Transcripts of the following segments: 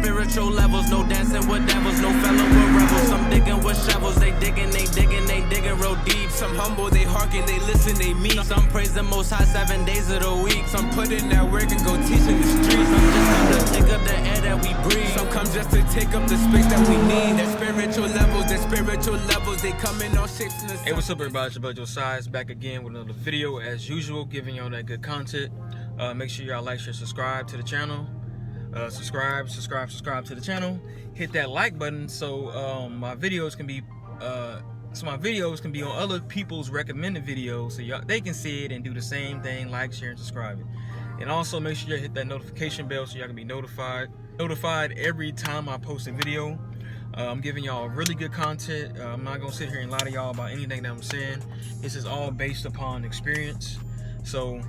spiritual levels. No dancing with devils, no fellow with rebels. Some digging with shovels, they digging real deep. Some humble, they hearken, they listen, they meet. Some praise the Most High 7 days of the week. Some put in that work and go teach in the streets. Some just come to take up the air that we breathe. Some come just to take up the space that we need. Their spiritual levels, they come in all shapes and the Hey, what's up everybody, it's your boy Josiah, back again with another video as usual, giving y'all that good content. Make sure y'all like, share, subscribe to the channel. Subscribe to the channel. Hit that like button so my videos can be on other people's recommended videos, so y'all they can see it and do the same thing, like, share, and subscribe it. And also make sure you hit that notification bell so y'all can be notified every time I post a video. I'm giving y'all really good content. I'm not gonna sit here and lie to y'all about anything that I'm saying. This is all based upon experience. So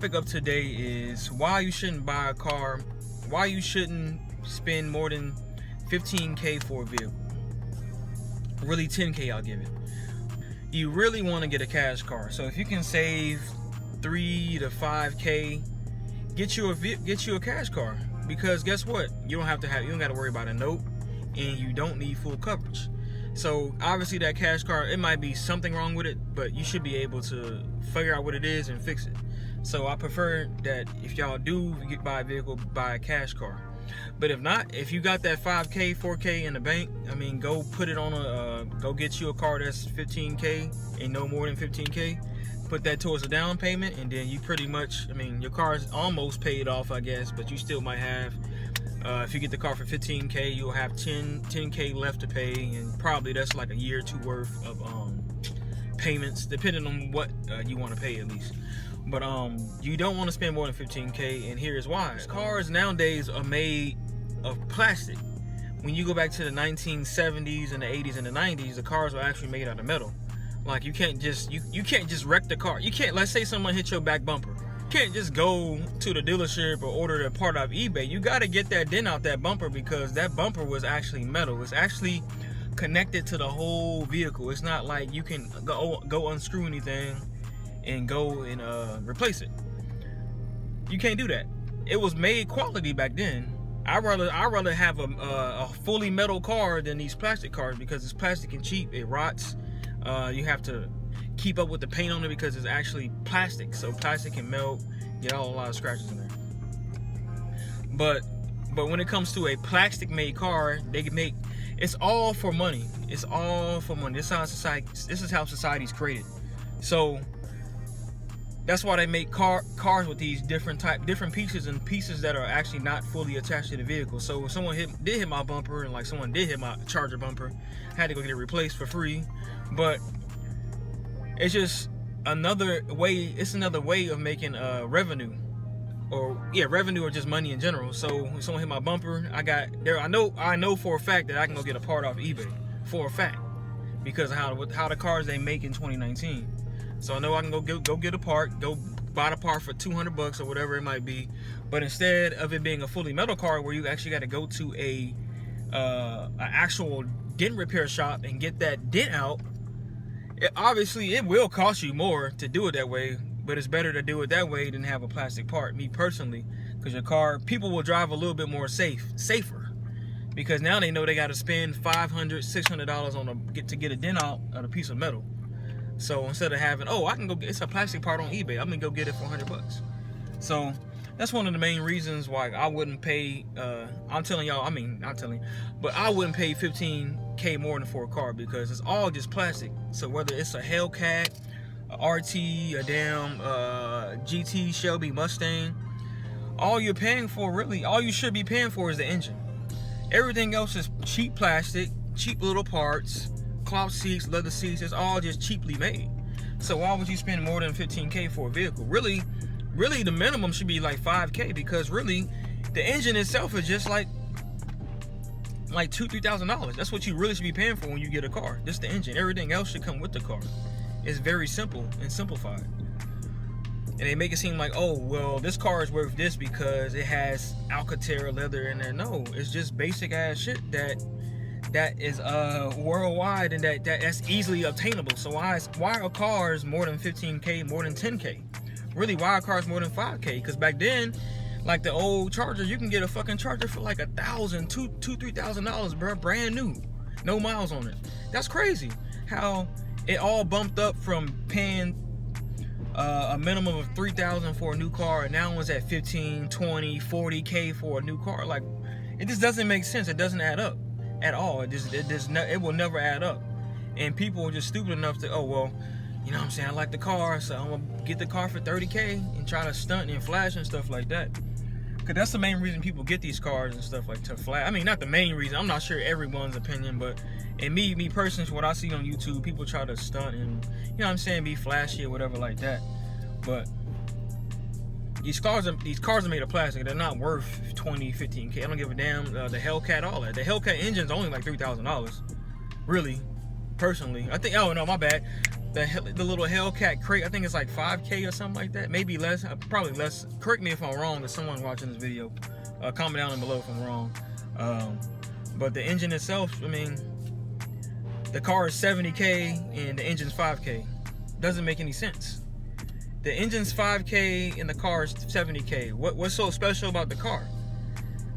pick up today is why you shouldn't buy a car, why you shouldn't spend more than 15K for a vehicle. Really 10K I'll give it. You really want to get a cash car. So if you can save 3 to 5K, get you a cash car, because guess what? You don't got to worry about a note, and you don't need full coverage. So obviously that cash car, it might be something wrong with it, but you should be able to figure out what it is and fix it. So I prefer that if y'all do buy a vehicle, buy a cash car. But if not, if you got that 5K, 4K in the bank, I mean, go put it on go get you a car that's 15K and no more than 15K. Put that towards a down payment, and then you pretty much, I mean, your car is almost paid off, I guess, but you still might have, if you get the car for 15K, you'll have 10K left to pay, and probably that's like a year or two worth of payments, depending on what you want to pay at least. But you don't want to spend more than 15K, and here's why. Cars nowadays are made of plastic. When you go back to the 1970s and the 80s and the 90s, the cars were actually made out of metal. Like, you can't just wreck the car. You can't, let's say someone hit your back bumper. You can't just go to the dealership or order the part off eBay. You got to get that dent out that bumper, because that bumper was actually metal. It's actually connected to the whole vehicle. It's not like you can go unscrew anything and go and replace it. You can't do that. It was made quality back then. I'd rather have a fully metal car than these plastic cars, because it's plastic and cheap. It rots. You have to keep up with the paint on it because it's actually plastic. So plastic can melt, get a lot of scratches in there. But when it comes to a plastic made car, they can make, it's all for money. It's all for money. This is how society's created. So that's why they make cars with these different pieces that are actually not fully attached to the vehicle. So if someone did hit my bumper, and like someone did hit my Charger bumper, I had to go get it replaced for free. But it's just another way. It's another way of making revenue, revenue, or just money in general. So when someone hit my bumper, I know for a fact that I can go get a part off eBay, for a fact, because of how the cars they make in 2019. So I know I can go get a part, go buy the part for 200 bucks or whatever it might be. But instead of it being a fully metal car where you actually got to go to an actual dent repair shop and get that dent out, obviously it will cost you more to do it that way. But it's better to do it that way than have a plastic part, me personally, because your car, people will drive a little bit more safer, because now they know they got to spend $500, $600 to get a dent out on a piece of metal. So instead of having, I can go get, it's a plastic part on eBay, I'm gonna go get it for 100 bucks. So that's one of the main reasons why I wouldn't pay, I'm telling y'all, but I wouldn't pay 15K more than for a car, because it's all just plastic. So whether it's a Hellcat, a RT, a damn GT, Shelby, Mustang, all you're paying for, really, all you should be paying for is the engine. Everything else is cheap plastic, cheap little parts, cloth seats, leather seats. It's all just cheaply made. So why would you spend more than 15K for a vehicle? Really the minimum should be like 5K, because really the engine itself is just like $2,000-$3,000. That's what you really should be paying for when you get a car. Just the engine. Everything else should come with the car. It's very simple and simplified. And they make it seem like, oh, well, this car is worth this because it has Alcantara leather in there. No, it's just basic ass shit that is worldwide, and that's easily obtainable. So why are cars more than 15K, more than 10K? Really, why are cars more than 5K? Because back then, Like the old Charger, you can get a fucking Charger for like $1,000, $2,000-$3,000, bro, brand new, no miles on it. That's crazy. How it all bumped up from paying a minimum of $3,000 for a new car, and now it's at 15, 20, 40K for a new car. Like, it just doesn't make sense. It doesn't add up at all. It will never add up. And people are just stupid enough to, oh well, you know what I'm saying, I like the car, so I'm gonna get the car for 30K and try to stunt and flash and stuff like that. Cause that's the main reason people get these cars and stuff, like to flash. I mean, not the main reason. I'm not sure everyone's opinion, but in me personally, what I see on YouTube, people try to stunt and, you know what I'm saying, be flashy or whatever like that. But these cars are made of plastic. They're not worth 20, 15K. I don't give a damn. The Hellcat, all that. The Hellcat engine's only like $3,000, really. Personally, I think. Oh no, my bad. The little Hellcat crate, I think it's like 5K or something like that. Maybe less. Probably less. Correct me if I'm wrong. There's someone watching this video. Comment down below if I'm wrong. But the engine itself, I mean, the car is 70K and the engine's 5K. Doesn't make any sense. The engine's 5K and the car is 70K. What's so special about the car?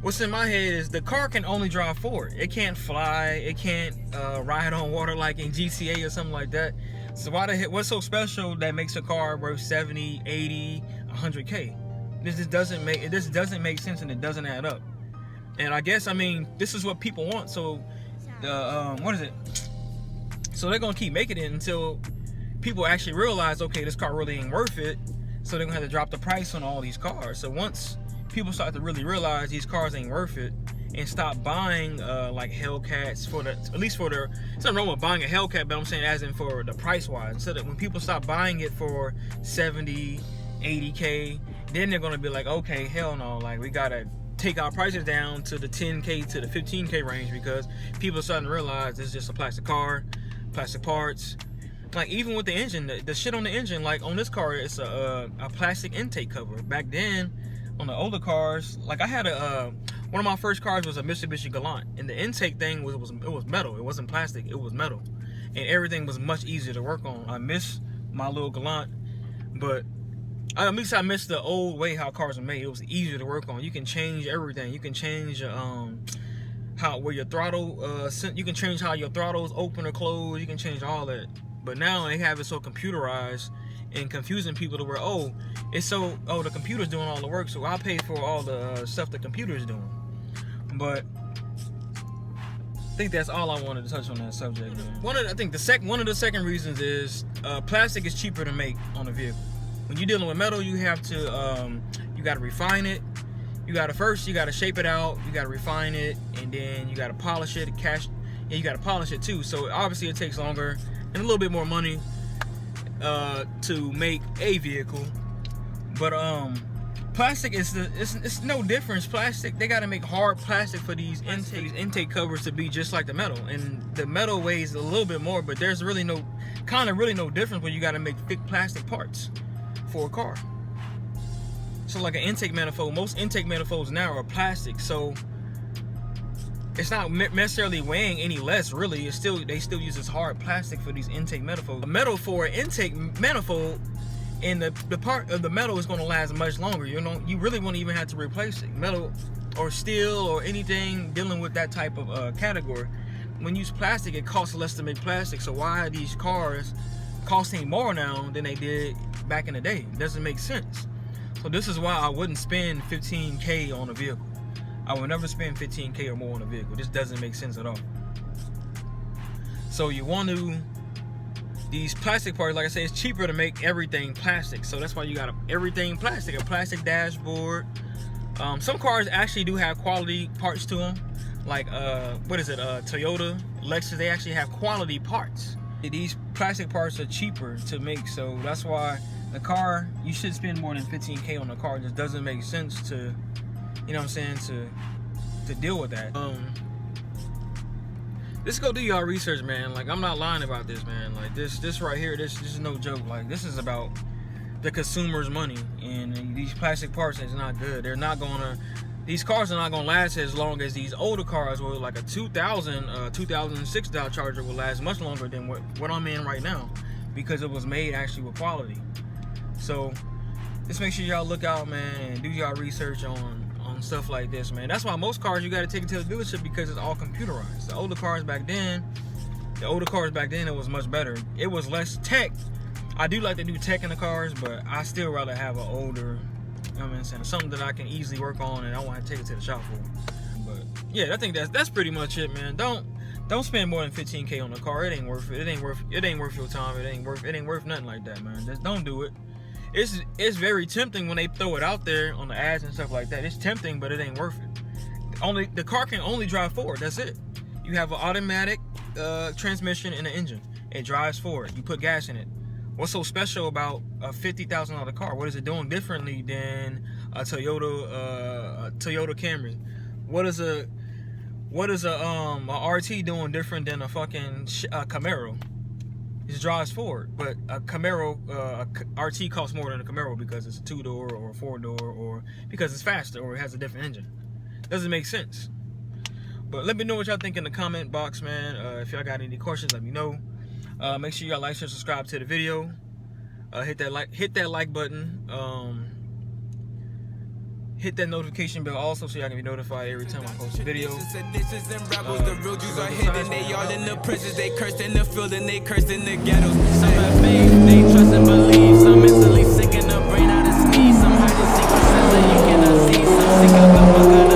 What's in my head is the car can only drive forward. It can't fly. It can't ride on water like in GTA or something like that. So what's so special that makes a car worth 70, 80, 100K? This just doesn't make sense, and it doesn't add up. And I guess, I mean, this is what people want. So what is it? So they're gonna keep making it until people actually realize, okay, this car really ain't worth it. So they're gonna have to drop the price on all these cars. So once people start to really realize these cars ain't worth it and stop buying like Hellcats at least for their, it's not wrong with buying a Hellcat, but I'm saying as in for the price wise. So that when people stop buying it for 70, 80K, then they're gonna be like, okay, hell no, like we gotta take our prices down to the 10K to the 15K range, because people are starting to realize it's just a plastic car, plastic parts. Like even with the engine, the shit on the engine, like on this car, it's a plastic intake cover. Back then, on the older cars, like I had one of my first cars was a Mitsubishi Galant, and the intake thing was metal. It wasn't plastic, it was metal, and everything was much easier to work on. I miss my little Galant, but at least I miss the old way how cars are made. It was easier to work on. You can change everything. You can change where your throttle, you can change how your throttle's open or close. You can change all that. But now they have it so computerized and confusing people to where, the computer's doing all the work, so I'll pay for all the stuff the computer's doing. But I think that's all I wanted to touch on that subject, man. One of the second reasons is plastic is cheaper to make on a vehicle. When you're dealing with metal, you have to you got to refine it. You got to shape it out. You got to refine it, and then you got to polish it. You got to polish it too. So obviously it takes longer and a little bit more money to make a vehicle. But plastic it's no difference. Plastic, they got to make hard plastic for these intake covers to be just like the metal, and the metal weighs a little bit more, but there's really no difference when you got to make thick plastic parts for a car. So like an intake manifold, most intake manifolds now are plastic, so it's not necessarily weighing any less, really. They still use this hard plastic for these intake manifolds. The metal for an intake manifold, and the part of the metal is going to last much longer. You really won't even have to replace it. Metal or steel or anything dealing with that type of category, when you use plastic, it costs less to make plastic. So why are these cars costing more now than they did back in the day? It doesn't make sense. So this is why I wouldn't spend 15K on a vehicle. I would never spend 15K or more on a vehicle. This doesn't make sense at all. So you want to, these plastic parts, like I say, it's cheaper to make everything plastic. So that's why you got everything plastic, a plastic dashboard. Some cars actually do have quality parts to them. Like, Toyota, Lexus, they actually have quality parts. These plastic parts are cheaper to make, so that's why the car, you should spend more than 15K on the car. It just doesn't make sense to, you know what I'm saying, to deal with that. Just go do y'all research, man. Like, I'm not lying about this, man. Like, this right here, this is no joke. Like, this is about the consumer's money, and these plastic parts is not good. These cars are not gonna last as long as these older cars will. Like a 2006 Dodge Charger will last much longer than what I'm in right now, because it was made actually with quality. So just make sure y'all look out, man, and do y'all research on stuff like this, man. That's why most cars you got to take it to the dealership, because it's all computerized. The older cars back then, it was much better. It was less tech. I do like to do tech in the cars, but I still rather have an older, you know what I'm saying, something that I can easily work on and I don't want to take it to the shop for. But yeah, I think that's pretty much it, man. Don't spend more than 15K on a car. It ain't worth it. It ain't worth your time. It ain't worth nothing like that, man. Just don't do it. It's very tempting when they throw it out there on the ads and stuff like that. It's tempting, but it ain't worth it. The car can only drive forward. That's it. You have an automatic transmission and an engine. It drives forward. You put gas in it. What's so special about a $50,000 car? What is it doing differently than a Toyota Camry? What is a RT doing different than a fucking Camaro? It drives forward, but a Camaro, RT costs more than a Camaro because it's a 2-door or a 4-door, or because it's faster or it has a different engine. Doesn't make sense. But let me know what y'all think in the comment box, man. If y'all got any questions, let me know. Make sure y'all like, share, subscribe to the video. Hit that like button. Hit that notification bell also, so y'all can be notified every time I post a video. The real Jews are hidden, they all in the prisons, they cursed in the field and they cursed in the ghettos. Some have faith, they trust and believe. Some mentally sick in the brain out of sneeze. Some hide in secret cells that you cannot see. Some sick out the book of